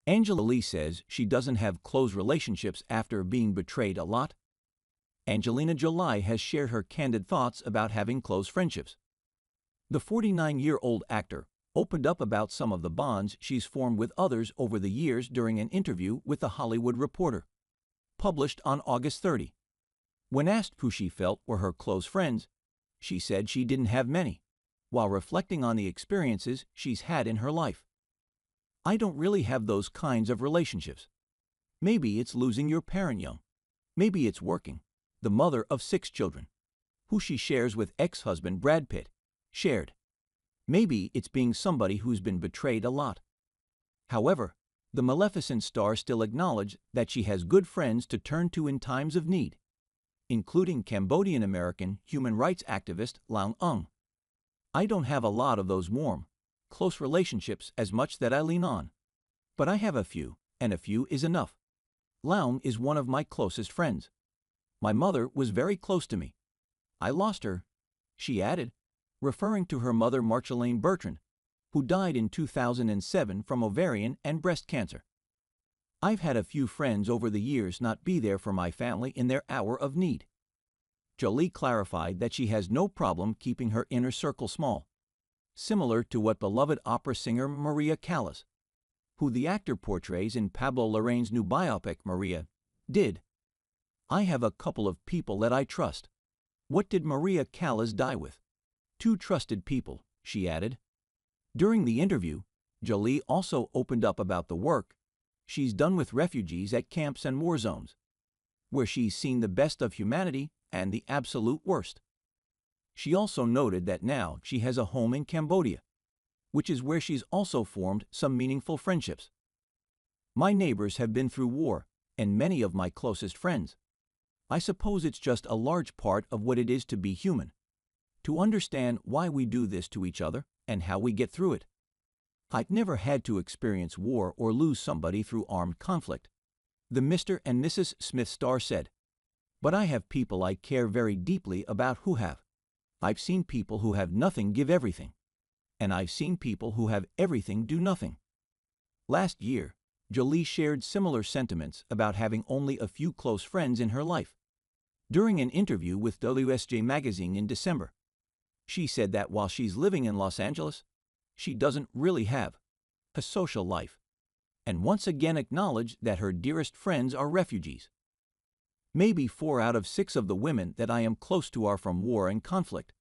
Angelina Jolie says she doesn't have close relationships after being betrayed a lot. Angelina Jolie has shared her candid thoughts about having close friendships. The 49-year-old actor opened up about some of the bonds she's formed with others over the years during an interview with The Hollywood Reporter, published on August 30. When asked who she felt were her close friends, she said she didn't have many, while reflecting on the experiences she's had in her life. "I don't really have those kinds of relationships. Maybe it's losing your parent young. Maybe it's working, the mother of 6 children, who she shares with ex-husband Brad Pitt, shared. Maybe it's being somebody who's been betrayed a lot." However, the Maleficent star still acknowledged that she has good friends to turn to in times of need, including Cambodian-American human rights activist Loung Ung. "I don't have a lot of those warm, close relationships as much that I lean on, but I have a few, and a few is enough. Loung is one of my closest friends. My mother was very close to me. I lost her," she added, referring to her mother Marjolaine Bertrand, who died in 2007 from ovarian and breast cancer. "I've had a few friends over the years not be there for my family in their hour of need." Jolie clarified that she has no problem keeping her inner circle small, similar to what beloved opera singer Maria Callas, who the actor portrays in Pablo Larraín's new biopic Maria, did. "I have a couple of people that I trust." What did Maria Callas die with? 2 trusted people, she added. During the interview, Jolie also opened up about the work she's done with refugees at camps and war zones, where she's seen the best of humanity and the absolute worst. She also noted that now she has a home in Cambodia, which is where she's also formed some meaningful friendships. "My neighbors have been through war, and many of my closest friends. I suppose it's just a large part of what it is to be human, to understand why we do this to each other and how we get through it. I've never had to experience war or lose somebody through armed conflict," the Mr. and Mrs. Smith star said. "But I have people I care very deeply about who have. I've seen people who have nothing give everything, and I've seen people who have everything do nothing." Last year, Jolie shared similar sentiments about having only a few close friends in her life. During an interview with WSJ Magazine in December, she said that while she's living in Los Angeles, she doesn't really have a social life, and once again acknowledged that her dearest friends are refugees. "Maybe 4 out of 6 of the women that I am close to are from war and conflict,"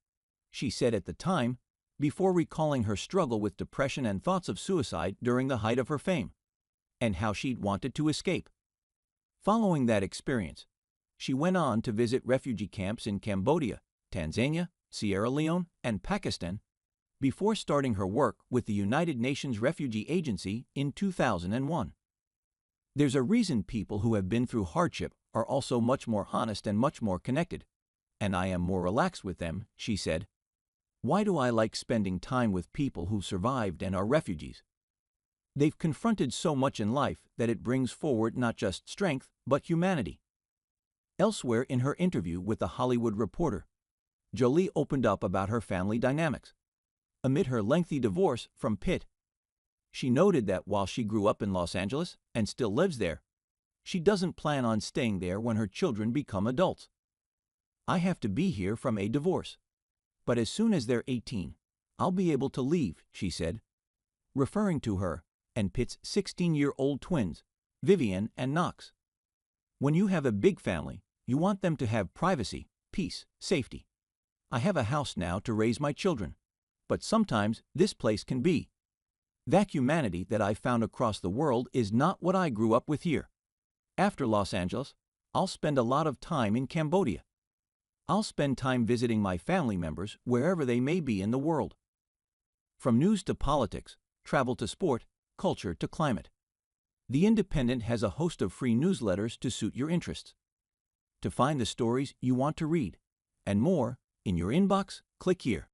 she said at the time, before recalling her struggle with depression and thoughts of suicide during the height of her fame, and how she'd wanted to escape. Following that experience, she went on to visit refugee camps in Cambodia, Tanzania, Sierra Leone, and Pakistan, before starting her work with the United Nations Refugee Agency in 2001. "There's a reason people who have been through hardship are also much more honest and much more connected, and I am more relaxed with them," she said. "Why do I like spending time with people who survived and are refugees? They've confronted so much in life that it brings forward not just strength, but humanity." Elsewhere in her interview with The Hollywood Reporter, Jolie opened up about her family dynamics. Amid her lengthy divorce from Pitt, she noted that while she grew up in Los Angeles and still lives there, she doesn't plan on staying there when her children become adults. "I have to be here from a divorce, but as soon as they're 18, I'll be able to leave," she said, referring to her and Pitt's 16-year-old twins, Vivian and Knox. "When you have a big family, you want them to have privacy, peace, safety. I have a house now to raise my children, but sometimes this place can be. That humanity that I found across the world is not what I grew up with here. After Los Angeles, I'll spend a lot of time in Cambodia. I'll spend time visiting my family members wherever they may be in the world." From news to politics, travel to sport, culture to climate, The Independent has a host of free newsletters to suit your interests. To find the stories you want to read and more in your inbox, click here.